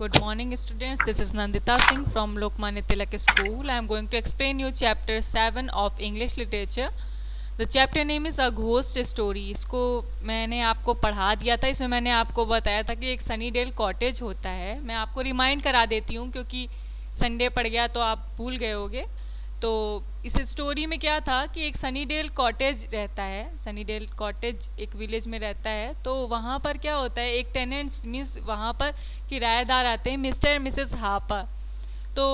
Good morning, students. This is Nandita Singh from Lokmanya Tilak School. I am going to explain you chapter 7 of English literature. The chapter name is A Ghost Story. इसको मैंने आपको पढ़ा दिया था. इसमें मैंने आपको बताया था कि एक सनीडेल कॉटेज होता है. मैं आपको रिमाइंड करा देती हूँ क्योंकि संडे पड़ गया तो आप भूल गए होगे. तो इस स्टोरी में क्या था कि एक सनीडेल कॉटेज रहता है. सनीडेल कॉटेज एक विलेज में रहता है. तो वहाँ पर क्या होता है, एक टेनेंट्स मीन्स वहाँ पर किराएदार आते हैं, मिस्टर एंड मिसेस हापर. तो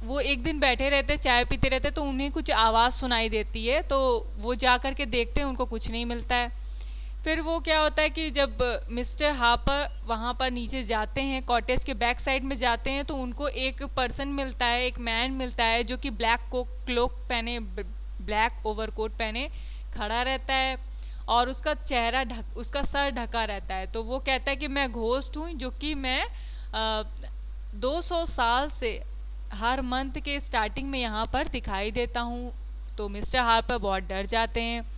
वो एक दिन बैठे रहते, चाय पीते रहते, तो उन्हें कुछ आवाज़ सुनाई देती है. तो वो जा कर के देखते हैं, उनको कुछ नहीं मिलता है. फिर वो क्या होता है कि जब मिस्टर हापर वहाँ पर नीचे जाते हैं, कॉटेज के बैक साइड में जाते हैं, तो उनको एक पर्सन मिलता है, एक मैन मिलता है जो कि ब्लैक क्लोक पहने, ब्लैक ओवरकोट पहने खड़ा रहता है और उसका चेहरा उसका सर ढका रहता है. तो वो कहता है कि मैं घोस्ट हूँ जो कि मैं 200 साल से हर मंथ के स्टार्टिंग में यहाँ पर दिखाई देता हूँ. तो मिस्टर हार्पर बहुत डर जाते हैं.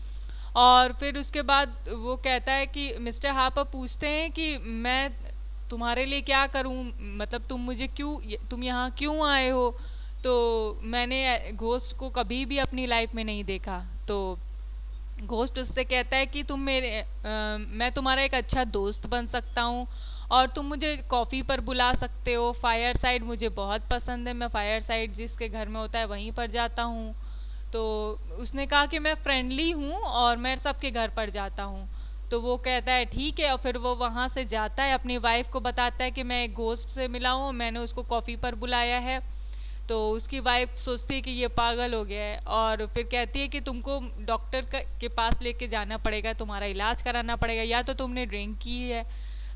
और फिर उसके बाद वो कहता है कि मिस्टर हार्पर पूछते हैं कि मैं तुम्हारे लिए क्या करूं, मतलब तुम यहाँ क्यों आए हो. तो मैंने घोस्ट को कभी भी अपनी लाइफ में नहीं देखा. तो घोस्ट उससे कहता है कि मैं तुम्हारा एक अच्छा दोस्त बन सकता हूँ और तुम मुझे कॉफ़ी पर बुला सकते हो. फायर साइड मुझे बहुत पसंद है, मैं फायर साइड जिसके घर में होता है वहीं पर जाता हूँ. तो उसने कहा कि मैं फ्रेंडली हूँ और मैं सबके घर पर जाता हूँ. तो वो कहता है ठीक है, और फिर वो वहाँ से जाता है, अपनी वाइफ को बताता है कि मैं एक घोस्ट से मिला हूँ, मैंने उसको कॉफ़ी पर बुलाया है. तो उसकी वाइफ सोचती है कि ये पागल हो गया है और फिर कहती है कि तुमको डॉक्टर के पास लेके जाना पड़ेगा, तुम्हारा इलाज कराना पड़ेगा, या तो तुमने ड्रिंक की है.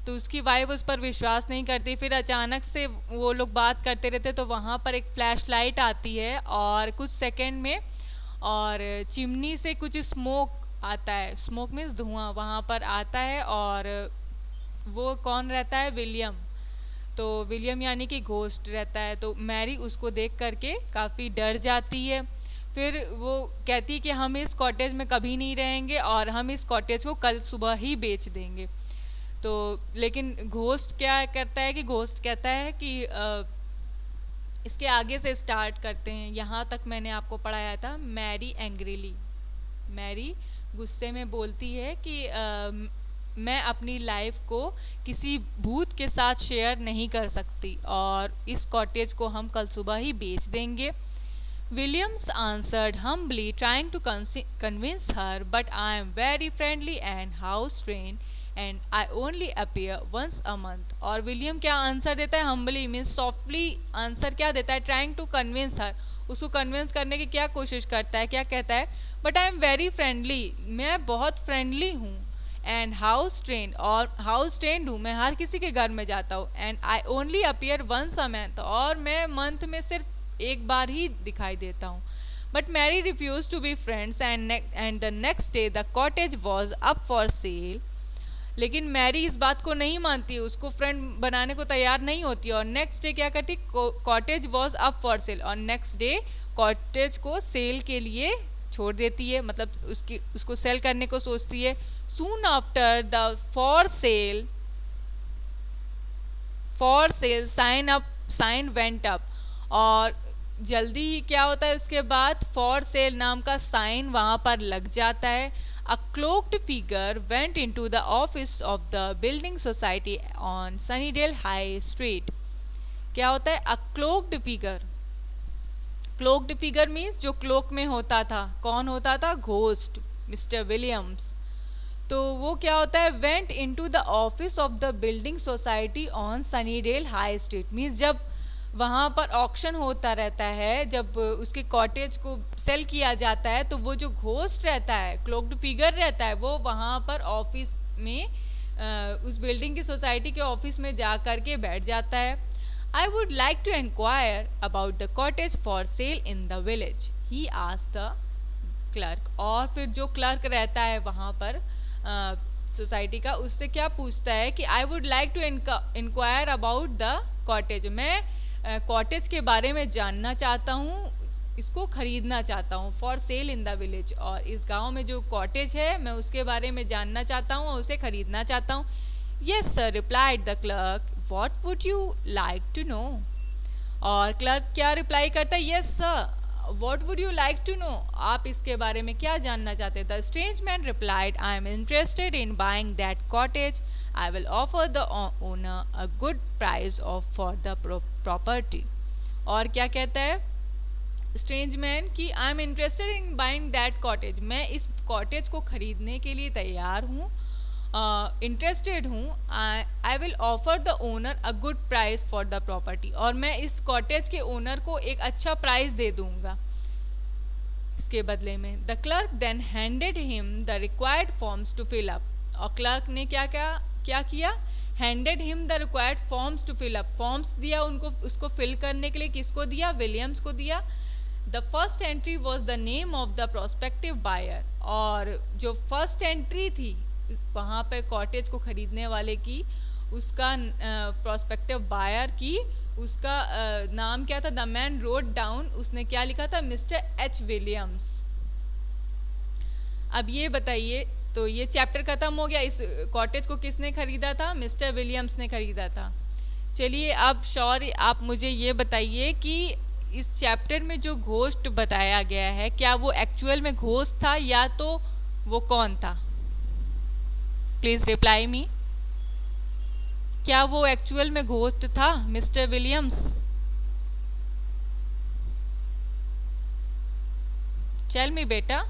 तो उसकी वाइफ उस पर विश्वास नहीं करती. फिर अचानक से वो लोग बात करते रहते, तो वहाँ पर एक फ्लैश लाइट आती है और कुछ सेकंड में और चिमनी से कुछ स्मोक आता है. स्मोक मीन्स धुआं वहाँ पर आता है. और वो कौन रहता है, विलियम. तो विलियम यानी कि घोस्ट रहता है. तो मैरी उसको देख करके काफ़ी डर जाती है. फिर वो कहती है कि हम इस कॉटेज में कभी नहीं रहेंगे और हम इस कॉटेज को कल सुबह ही बेच देंगे. तो लेकिन घोस्ट क्या करता है कि घोस्ट कहता है कि इसके आगे से स्टार्ट करते हैं. यहाँ तक मैंने आपको पढ़ाया था. मैरी एंग्रीली, मैरी गुस्से में बोलती है कि मैं अपनी लाइफ को किसी भूत के साथ शेयर नहीं कर सकती और इस कॉटेज को हम कल सुबह ही बेच देंगे. Williams answered humbly, trying to convince her, but I am very friendly and house trained, and I only appear once a month. और विलियम क्या आंसर देता है, हम्बली मीन्स सॉफ्टली आंसर क्या देता है, ट्राइंग टू कन्विंस हर, उसको convince करने की क्या कोशिश करता है, क्या कहता है, but I am very friendly, मैं बहुत फ्रेंडली हूँ, एंड हाउस ट्रेन, और हाउस ट्रेंड हूँ, मैं हर किसी के घर में जाता हूँ, and I only appear once a month, और मैं मंथ में सिर्फ एक बार ही दिखाई देता हूँ. But Mary refuse to be friends and the next day the cottage was up for sale. लेकिन मैरी इस बात को नहीं मानती, उसको फ्रेंड बनाने को तैयार नहीं होती. और नेक्स्ट डे क्या करती, cottage was up for cell, और नेक्स्ट डे कॉटेज को सेल के लिए छोड़ देती है, मतलब उसको सेल करने को सोचती है. Soon after the for sale sign went up, और जल्दी ही क्या होता है, इसके बाद फॉर सेल नाम का साइन वहाँ पर लग जाता है. A cloaked figure went into the office of the building society on Sunnydale High Street. क्या होता है, a cloaked figure. Cloaked figure means जो क्लोक में होता था. कौन होता था, घोस्ट, मिस्टर विलियम्स. तो वो क्या होता है, went into the office of the building society on Sunnydale High Street. Means जब वहाँ पर ऑक्शन होता रहता है, जब उसके कॉटेज को सेल किया जाता है, तो वो जो घोस्ट रहता है, क्लोक्ड फिगर रहता है, वो वहाँ पर ऑफिस में उस बिल्डिंग की सोसाइटी के ऑफिस में जा कर के बैठ जाता है. I would like to inquire about the cottage for sale in the village, he asked the clerk. और फिर जो क्लर्क रहता है वहाँ पर सोसाइटी का, उससे क्या पूछता है कि I would like to inquire about the cottage, मैं कॉटेज के बारे में जानना चाहता हूँ, इसको खरीदना चाहता हूँ. For sale in the village, और इस गांव में जो कॉटेज है मैं उसके बारे में जानना चाहता हूँ और उसे खरीदना चाहता हूँ. Yes sir, replied the clerk, what would you like to know? और क्लर्क क्या रिप्लाई करता है? Yes sir, what would you like to know? आप इसके बारे में क्या जानना चाहते थे? Strange man replied, I am interested in buying that cottage, I will offer the owner a good price of for the property. और क्या कहता है स्ट्रेंज मैन कि I am interested in buying that cottage, मैं इस cottage को खरीदने के लिए तैयार हूँ, इंटरेस्टेड हूँ। आई will offer the owner a good price for the property, और मैं इस कॉटेज के ओनर को एक अच्छा प्राइस दे दूंगा इसके बदले में। The clerk then handed him the required forms to fill up, और क्लर्क ने क्या किया? Handed him the required forms to fill up, forms दिया उनको, उसको फिल करने के लिए। किसको दिया? विलियम्स को दिया। The first entry was the name of the prospective buyer, और जो फर्स्ट एंट्री थी वहाँ पे कॉटेज को खरीदने वाले की, उसका प्रोस्पेक्टिव बायर की, उसका नाम क्या था? द मैन रोड डाउन, उसने क्या लिखा था? Mister H Williams. अब ये बताइए, तो ये चैप्टर खत्म हो गया। इस कॉटेज को किसने खरीदा था? मिस्टर विलियम्स ने खरीदा था। चलिए अब शौर्य आप मुझे ये बताइए कि इस चैप्टर में जो घोस्ट बताया गया है, क्या वो एक्चुअल में घोस्ट था या तो वो कौन था? Please reply me. क्या वो एक्चुअल में घोस्ट था मिस्टर विलियम्स? टेल मी बेटा,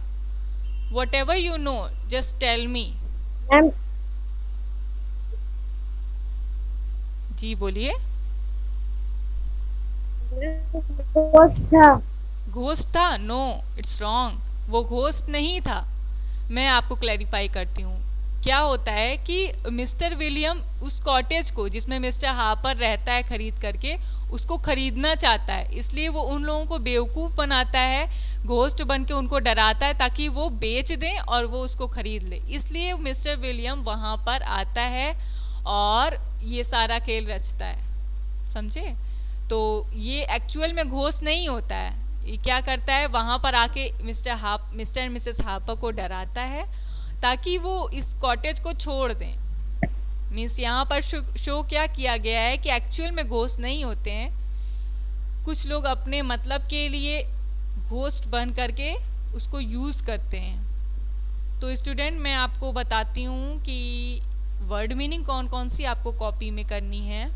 whatever you know, just tell me. Ma'am ji बोलिए। घोस्ट था। घोस्ट था? नो, इट्स रॉन्ग, वो घोस्ट नहीं था। मैं आपको क्लैरिफाई करती हूँ। क्या होता है कि मिस्टर विलियम उस कॉटेज को जिसमें मिस्टर हार्पर रहता है खरीद करके, उसको खरीदना चाहता है, इसलिए वो उन लोगों को बेवकूफ़ बनाता है, घोस्ट बन के उनको डराता है ताकि वो बेच दें और वो उसको खरीद ले। इसलिए मिस्टर विलियम वहाँ पर आता है और ये सारा खेल रचता है, समझे? तो ये एक्चुअल में घोस्ट नहीं होता है। ये क्या करता है, वहाँ पर आके मिस्टर एंड मिसेस हार्पर को डराता है ताकि वो इस कॉटेज को छोड़ दें। मीन्स यहाँ पर शो क्या किया गया है कि एक्चुअल में घोस्ट नहीं होते हैं, कुछ लोग अपने मतलब के लिए घोस्ट बन करके उसको यूज़ करते हैं। तो स्टूडेंट मैं आपको बताती हूँ कि वर्ड मीनिंग कौन कौन सी आपको कॉपी में करनी है।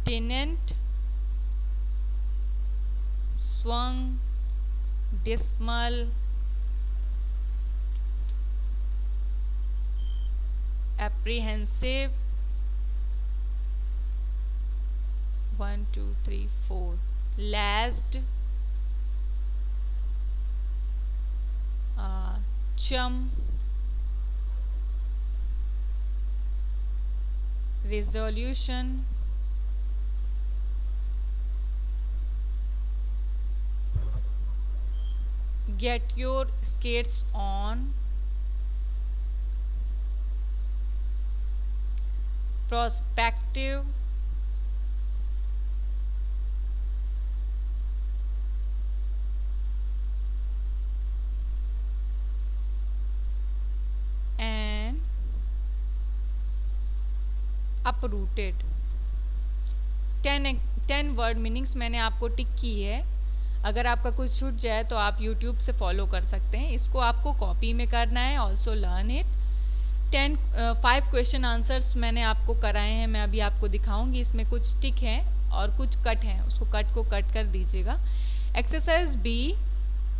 Tenant, swung, dismal, apprehensive, 1 2 3 4, lashed, chum, resolution, get your skates on, prospective, and uprooted। 10 word meanings मैंने आपको टिक की है। अगर आपका कुछ छूट जाए तो आप यूट्यूब से फॉलो कर सकते हैं। इसको आपको कॉपी में करना है, also learn it. 5 question answers मैंने आपको कराए हैं, मैं अभी आपको दिखाऊंगी। इसमें कुछ टिक हैं और कुछ कट हैं, उसको कट कर दीजिएगा। एक्सरसाइज बी,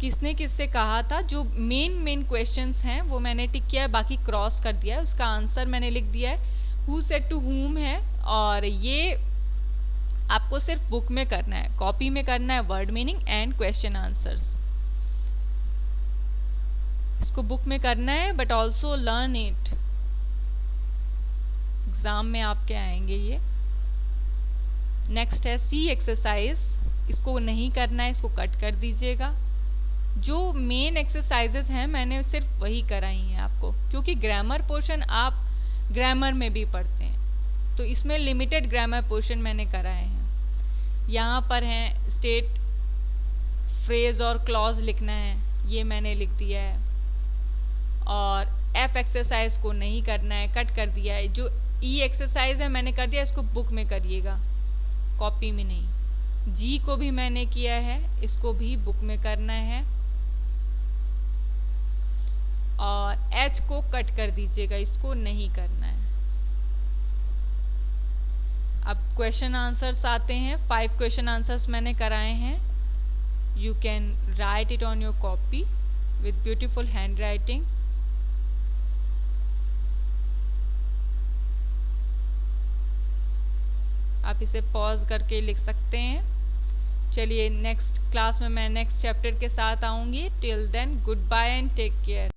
किसने किससे कहा था, जो मेन क्वेश्चंस हैं वो मैंने टिक किया है, बाकी क्रॉस कर दिया है। उसका आंसर मैंने लिख दिया है, हु सेड टू हुम है। और ये आपको सिर्फ बुक में करना है, कॉपी में करना है word meaning and question answers. इसको बुक में करना है but also learn it, exam में आपके आएंगे ये। नेक्स्ट है सी एक्सरसाइज, इसको नहीं करना है, इसको कट कर दीजिएगा। जो मेन एक्सरसाइजेस हैं मैंने सिर्फ वही कराई हैं आपको, क्योंकि ग्रामर पोर्शन आप ग्रामर में भी पढ़ते हैं, तो इसमें लिमिटेड ग्रामर पोर्शन मैंने कराए हैं। यहाँ पर हैं स्टेट, फ्रेज और क्लॉज लिखना है, ये मैंने लिख दिया है। और एफ एक्सरसाइज को नहीं करना है, कट कर दिया है। जो ई एक्सरसाइज है मैंने कर दिया, इसको बुक में करिएगा, कॉपी में नहीं। जी को भी मैंने किया है, इसको भी बुक में करना है। और एच को कट कर दीजिएगा, इसको नहीं करना है। अब क्वेश्चन आंसर्स आते हैं। 5 क्वेश्चन आंसर्स मैंने कराए हैं। You can write it on your copy with beautiful hand writing. आप इसे पॉज करके लिख सकते हैं। चलिए नेक्स्ट क्लास में मैं नेक्स्ट चैप्टर के साथ आऊँगी। Till then goodbye and take care.